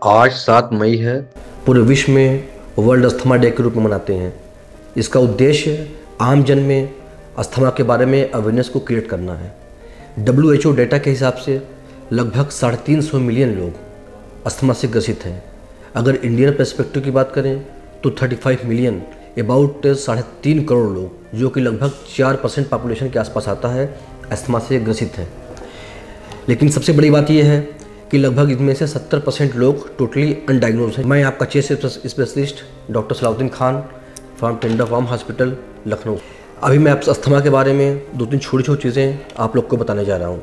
आज 7 मई है। पूरे विश्व में वर्ल्ड अस्थमा डे के रूप में मनाते हैं। इसका उद्देश्य आम जन में अस्थमा के बारे में अवेयरनेस को क्रिएट करना है। WHO डेटा के हिसाब से लगभग 350 मिलियन लोग अस्थमा से ग्रसित हैं। अगर इंडियन पर्सपेक्टिव की बात करें तो 35 मिलियन अबाउट 3.5 करोड़ लोग, जो कि लगभग 4% पॉपुलेशन के आसपास आता है, अस्थमा से ग्रसित हैं। लेकिन सबसे बड़ी बात यह है कि लगभग इनमें से 70% लोग टोटली अनडायग्नोज हैं। मैं आपका chest specialist doctor Salauddin Khan from Tender Farm Hospital Lucknow. अभी मैं आप अस्थमा के बारे में 2-3 छोटी छोटी चीज़ें आप लोग को बताने जा रहा हूँ।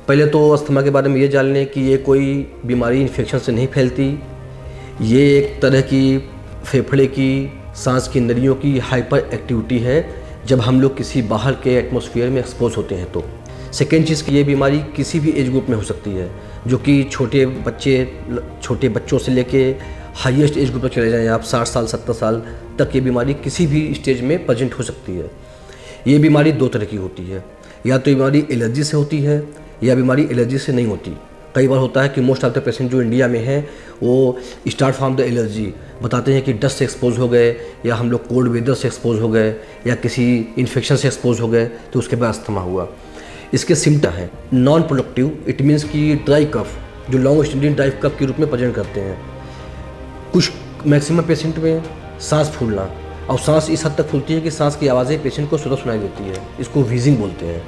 पहले तो अस्थमा के बारे में ये जान लें कि ये कोई बीमारी इन्फेक्शन से नहीं फैलती। ये एक तरह की फेफड़े की, सांस की नलियों की हाइपर एक्टिविटी है जब हम लोग किसी बाहर के एटमॉस्फेयर में एक्सपोज होते हैं। तो सेकेंड चीज़ की ये बीमारी किसी भी एज ग्रुप में हो सकती है, जो कि छोटे बच्चों से लेके हाईएस्ट एज ग्रुप तक चले जाएं आप 60 साल 70 साल तक, ये बीमारी किसी भी स्टेज में प्रेजेंट हो सकती है। ये बीमारी 2 तरह की होती है, या तो बीमारी एलर्जी से होती है या बीमारी एलर्जी से नहीं होती। कई बार होता है कि मोस्ट ऑफ द पेशेंट जो इंडिया में हैं वो स्टार्ट फ्रॉम द एलर्जी, बताते हैं कि डस्ट से एक्सपोज हो गए, या हम लोग कोल्ड वेदर से एक्सपोज हो गए, या किसी इन्फेक्शन से एक्सपोज हो गए, तो उसके बाद अस्थमा हुआ। इसके सिम्टम हैं नॉन प्रोडक्टिव, इट मीन्स कि ड्राई कफ, जो लॉन्ग स्टैंडिंग ड्राई कफ के रूप में प्रेजेंट करते हैं। कुछ मैक्सिमम पेशेंट में सांस फूलना, और सांस इस हद तक फूलती है कि सांस की आवाज़ें पेशेंट को स्वतः सुनाई देती है, इसको व्हीजिंग बोलते हैं।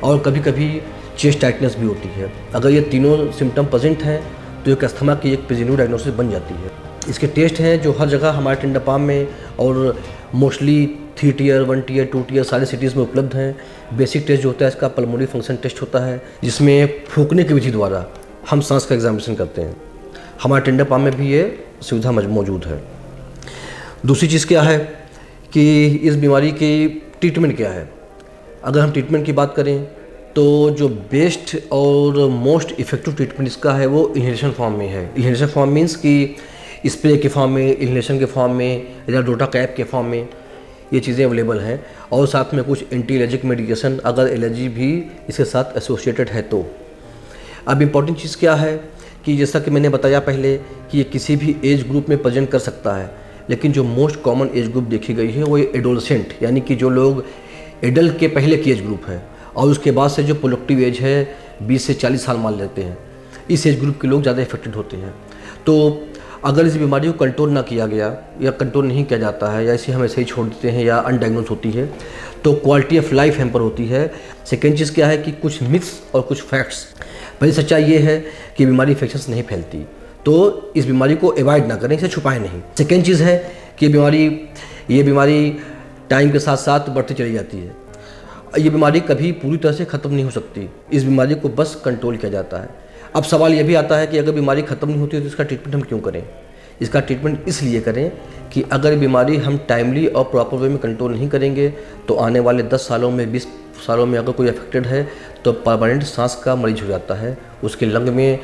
और कभी कभी चेस्ट टाइटनेस भी होती है। अगर ये तीनों सिम्टम प्रेजेंट हैं तो एक अस्थमा की एक प्रिवेंटिव डायग्नोसिस बन जाती है। इसके टेस्ट हैं जो हर जगह हमारे टेंडर फार्म में और मोस्टली 3 टियर 1 टियर 2 टियर सारे सिटीज़ में उपलब्ध हैं। बेसिक टेस्ट जो होता है इसका पल्मोनरी फंक्शन टेस्ट होता है, जिसमें फूंकने की विधि द्वारा हम सांस का एग्जामिनेशन करते हैं। हमारे टेंडर फार्म में भी ये सुविधा मौजूद है। दूसरी चीज़ क्या है कि इस बीमारी की ट्रीटमेंट क्या है। अगर हम ट्रीटमेंट की बात करें तो जो बेस्ट और मोस्ट इफ़ेक्टिव ट्रीटमेंट इसका है वो इन्हेलेशन फॉर्म में है। इन्हेलेशन फॉर्म मीन्स कि स्प्रे के फॉर्म में, इन्हेलेशन के फॉर्म में, या डोटा कैप के फॉर्म में ये चीज़ें अवेलेबल हैं। और साथ में कुछ एंटी एलर्जिक मेडिकेशन अगर एलर्जी भी इसके साथ एसोसिएटेड है तो। अब इम्पॉर्टेंट चीज़ क्या है कि जैसा कि मैंने बताया पहले कि ये किसी भी एज ग्रुप में प्रेजेंट कर सकता है, लेकिन जो मोस्ट कॉमन एज ग्रुप देखी गई है वो एडोलसेंट, यानी कि जो लोग एडल्ट के पहले की एज ग्रुप है और उसके बाद से जो प्रोडक्टिव एज है 20 से 40 साल मान लेते हैं, इस एज ग्रुप के लोग ज़्यादा इफेक्टेड होते हैं। तो अगर इस बीमारी को कंट्रोल ना किया गया या कंट्रोल नहीं किया जाता है, या इसे हम ऐसे ही छोड़ देते हैं या अनडायग्नोज होती है, तो क्वालिटी ऑफ लाइफ हैम्पर होती है। सेकेंड चीज़ क्या है कि कुछ मिथ्स और कुछ फैक्ट्स। पहली सच्चाई ये है कि बीमारी इन्फेक्शन से नहीं फैलती, तो इस बीमारी को अवॉइड ना करें, इसे छुपाएं नहीं। सेकेंड चीज़ है कि ये बीमारी टाइम के साथ साथ बढ़ती चली जाती है। ये बीमारी कभी पूरी तरह से ख़त्म नहीं हो सकती, इस बीमारी को बस कंट्रोल किया जाता है। अब सवाल ये भी आता है कि अगर बीमारी ख़त्म नहीं होती तो इसका ट्रीटमेंट हम क्यों करें। इसका ट्रीटमेंट इसलिए करें कि अगर बीमारी हम टाइमली और प्रॉपर वे में कंट्रोल नहीं करेंगे तो आने वाले 10 सालों में 20 सालों में अगर कोई अफेक्टेड है तो परमानेंट सांस का मरीज हो जाता है। उसके लंग में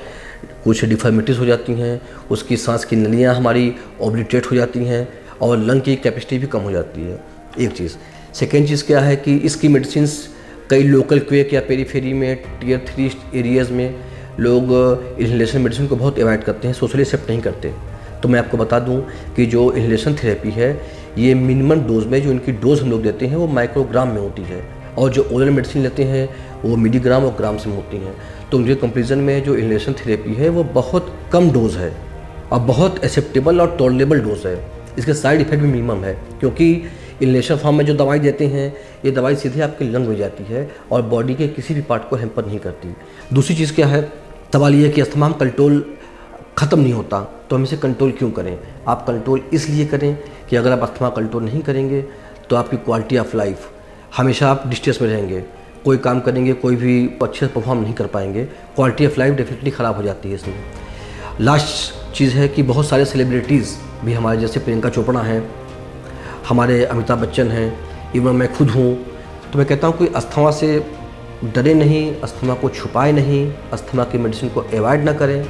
कुछ डिफॉर्मिटीज़ हो जाती हैं, उसकी सांस की नलियाँ हमारी ओब्लिटरेट हो जाती हैं और लंग की कैपेसिटी भी कम हो जाती है, एक चीज़। सेकेंड चीज़ क्या है कि इसकी मेडिसिन कई लोकल क्वेक या पेरीफेरी में टियर 3 एरियाज़ में लोग इन्हेलेशन मेडिसिन को बहुत अवॉइड करते हैं, सोशली एक्सेप्ट नहीं करते। तो मैं आपको बता दूं कि जो इन्हेलेशन थेरेपी है ये मिनिमम डोज में, जो इनकी डोज हम लोग देते हैं वो माइक्रोग्राम में होती है, और जो ओरल मेडिसिन लेते हैं वो मिलीग्राम और ग्राम से होती हैं। तो उनके कंपेरिजन में जो इन्हेलेशन थेरेपी है वो बहुत कम डोज है और बहुत एक्सेप्टेबल और टॉलरेबल डोज है। इसके साइड इफेक्ट भी मिनिमम है, क्योंकि इन्हेलेशन फॉर्म में जो दवाई देते हैं ये दवाई सीधे आपके लंग में जाती है और बॉडी के किसी भी पार्ट को हैम्पर नहीं करती। दूसरी चीज़ क्या है, सवाल ये है कि अस्थमा कंट्रोल ख़त्म नहीं होता तो हम इसे कंट्रोल क्यों करें। आप कंट्रोल इसलिए करें कि अगर आप अस्थमा कंट्रोल नहीं करेंगे तो आपकी क्वालिटी ऑफ लाइफ हमेशा आप डिस्ट्रेस में रहेंगे, कोई काम करेंगे कोई भी अच्छे से परफॉर्म नहीं कर पाएंगे, क्वालिटी ऑफ लाइफ डेफिनेटली ख़राब हो जाती है इसमें। लास्ट चीज़ है कि बहुत सारे सेलिब्रिटीज़ भी हमारे जैसे प्रियंका चोपड़ा हैं, हमारे अमिताभ बच्चन हैं, इवन मैं खुद हूँ। तो मैं कहता हूँ कि अस्थमा से डरे नहीं, अस्थमा को छुपाए नहीं, अस्थमा की मेडिसिन को अवॉइड ना करें।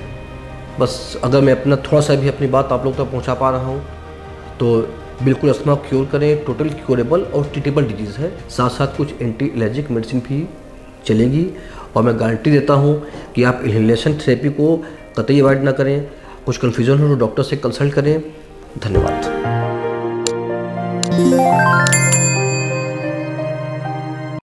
बस अगर मैं अपना थोड़ा सा भी अपनी बात आप लोग तक पहुँचा पा रहा हूँ तो बिल्कुल अस्थमा क्योर करें। टोटल क्योरेबल और ट्रीटेबल डिजीज़ है, साथ साथ कुछ एंटी एलर्जिक मेडिसिन भी चलेगी और मैं गारंटी देता हूँ कि आप इन्हेलेशन थेरेपी को कतई अवॉइड ना करें। कुछ कन्फ्यूज़न हो तो डॉक्टर से कंसल्ट करें। धन्यवाद।